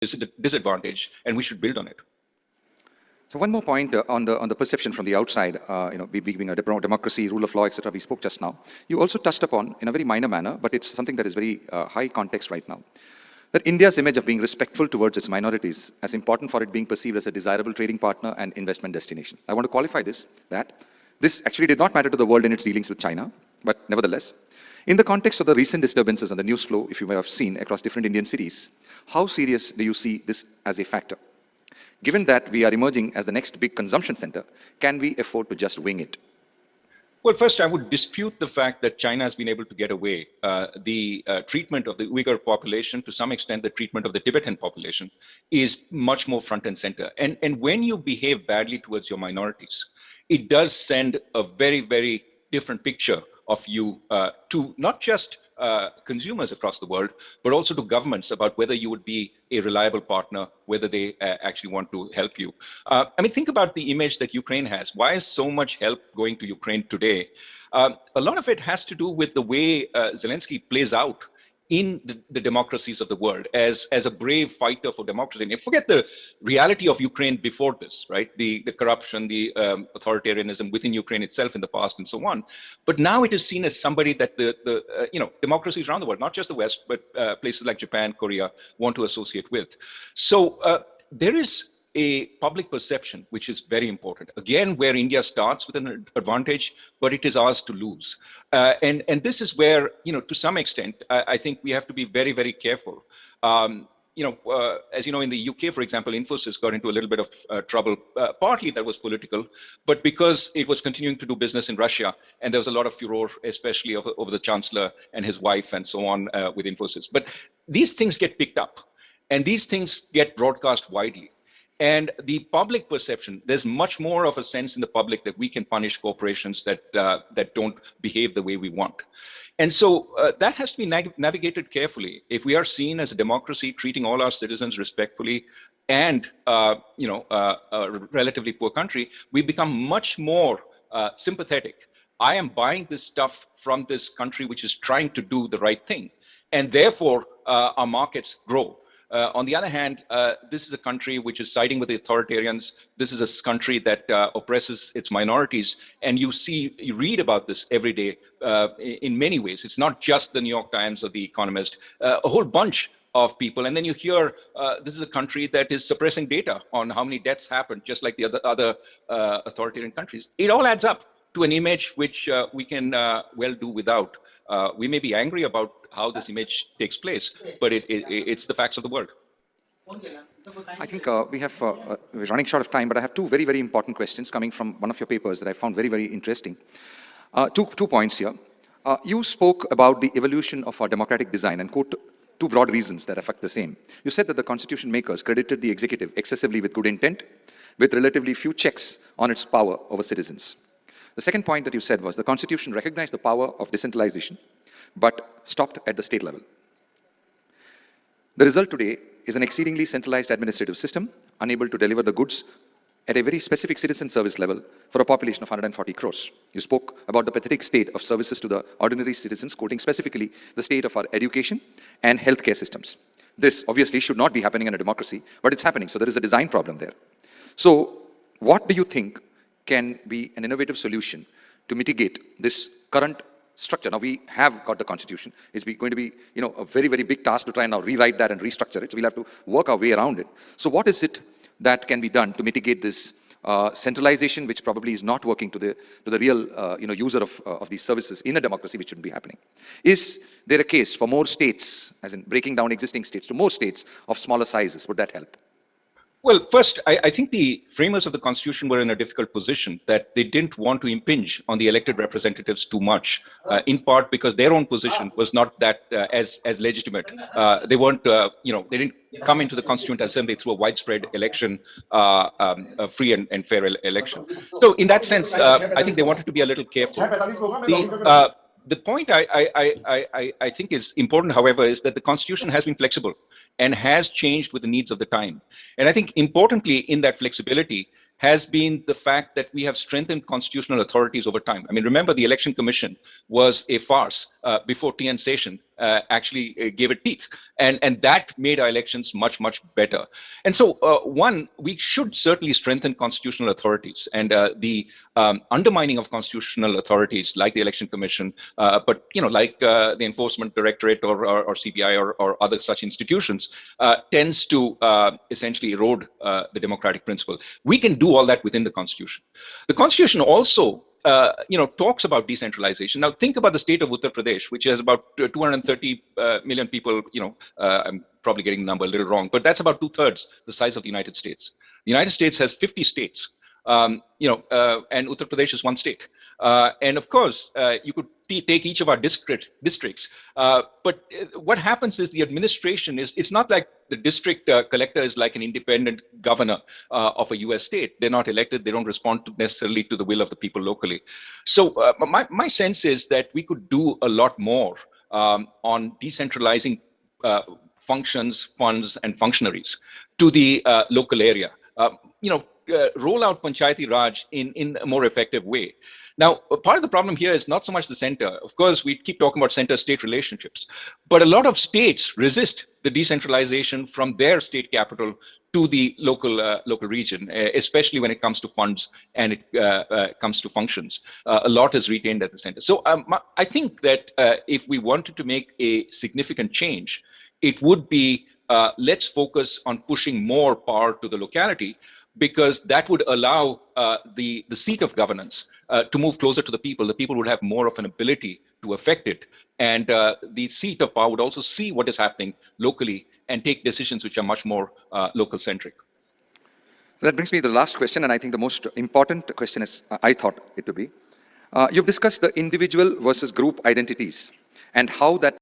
disadvantage, and we should build on it. So one more point on the perception from the outside, we being a democracy, rule of law, etc. We spoke just now. You also touched upon, in a very minor manner, but it's something that is very high context right now, that India's image of being respectful towards its minorities as important for it being perceived as a desirable trading partner and investment destination. I want to qualify this, that this actually did not matter to the world in its dealings with China, but nevertheless, in the context of the recent disturbances and the news flow, if you may have seen across different Indian cities, how serious do you see this as a factor? Given that we are emerging as the next big consumption center, can we afford to just wing it? Well, first, I would dispute the fact that China has been able to get away. The treatment of the Uyghur population, to some extent, the treatment of the Tibetan population is much more front and center. And when you behave badly towards your minorities, it does send a very, very different picture of you to not just consumers across the world, but also to governments about whether you would be a reliable partner, whether they actually want to help you. I mean, think about the image that Ukraine has. Why is so much help going to Ukraine today? A lot of it has to do with the way Zelensky plays out in the democracies of the world as a brave fighter for democracy. And forget the reality of Ukraine before this, right? The corruption, the authoritarianism within Ukraine itself in the past and so on. But now it is seen as somebody that the democracies around the world, not just the West, but places like Japan, Korea, want to associate with. So there is a public perception, which is very important. Again, where India starts with an advantage, but it is ours to lose. And this is where, to some extent, I think we have to be very, very careful. As you know, in the UK, for example, Infosys got into a little bit of trouble. Partly that was political, but because it was continuing to do business in Russia, and there was a lot of furor, especially over the chancellor and his wife and so on with Infosys. But these things get picked up, and these things get broadcast widely. And the public perception, there's much more of a sense in the public that we can punish corporations that don't behave the way we want. And so that has to be navigated carefully. If we are seen as a democracy, treating all our citizens respectfully, and a relatively poor country, we become much more sympathetic. I am buying this stuff from this country which is trying to do the right thing. And therefore, our markets grow. On the other hand, this is a country which is siding with the authoritarians. This is a country that oppresses its minorities. And you read about this every day in many ways. It's not just the New York Times or the Economist, a whole bunch of people. And then you hear this is a country that is suppressing data on how many deaths happened, just like the other authoritarian countries. It all adds up to an image which we can well do without. We may be angry about how this image takes place, but it's the facts of the world. I think we're running short of time, but I have two very, very important questions coming from one of your papers that I found very, very interesting. Two points here. You spoke about the evolution of our democratic design and quote two broad reasons that affect the same. You said that the constitution makers credited the executive excessively with good intent, with relatively few checks on its power over citizens. The second point that you said was the Constitution recognized the power of decentralization, but stopped at the state level. The result today is an exceedingly centralized administrative system, unable to deliver the goods at a very specific citizen service level for a population of 140 crores. You spoke about the pathetic state of services to the ordinary citizens, quoting specifically the state of our education and healthcare systems. This obviously should not be happening in a democracy, but it's happening, so there is a design problem there. So what do you think can be an innovative solution to mitigate this current structure? Now we have got the Constitution. It's going to be, a very, very big task to try and now rewrite that and restructure it. So we'll have to work our way around it. So what is it that can be done to mitigate this centralization, which probably is not working to the real, user of these services in a democracy, which shouldn't be happening? Is there a case for more states, as in breaking down existing states to more states of smaller sizes? Would that help? Well, first, I think the framers of the Constitution were in a difficult position that they didn't want to impinge on the elected representatives too much, in part because their own position was not that as legitimate. They weren't, they didn't come into the Constituent Assembly through a widespread election, a free and fair election. So in that sense, I think they wanted to be a little careful. The point I think is important, however, is that the Constitution has been flexible and has changed with the needs of the time. And I think importantly in that flexibility has been the fact that we have strengthened constitutional authorities over time. I mean, remember the Election Commission was a farce before TN Session actually gave it teeth. And that made our elections much, much better. And so, one, we should certainly strengthen constitutional authorities, and the undermining of constitutional authorities like the Election Commission, but like the Enforcement Directorate or CBI or other such institutions, tends to essentially erode the democratic principle. We can do all that within the Constitution. The Constitution also talks about decentralization. Now, think about the state of Uttar Pradesh, which has about 230 million people. I'm probably getting the number a little wrong, but that's about 2/3 the size of the United States. The United States has 50 states, and Uttar Pradesh is one state. And of course, you could take each of our districts. But what happens is the administration it's not like the district collector is like an independent governor of a US state. They're not elected. They don't respond necessarily to the will of the people locally. So my sense is that we could do a lot more on decentralizing functions, funds, and functionaries to the local area. Roll out Panchayati Raj in a more effective way. Now, part of the problem here is not so much the center. Of course, we keep talking about center-state relationships, but a lot of states resist the decentralization from their state capital to the local region, especially when it comes to funds and it comes to functions. A lot is retained at the center. So I think that if we wanted to make a significant change, it would be let's focus on pushing more power to the locality, because that would allow the seat of governance to move closer to the people. The people would have more of an ability to affect it. And the seat of power would also see what is happening locally and take decisions which are much more local-centric. So that brings me to the last question, and I think the most important question is, I thought it to be. You've discussed the individual versus group identities and how that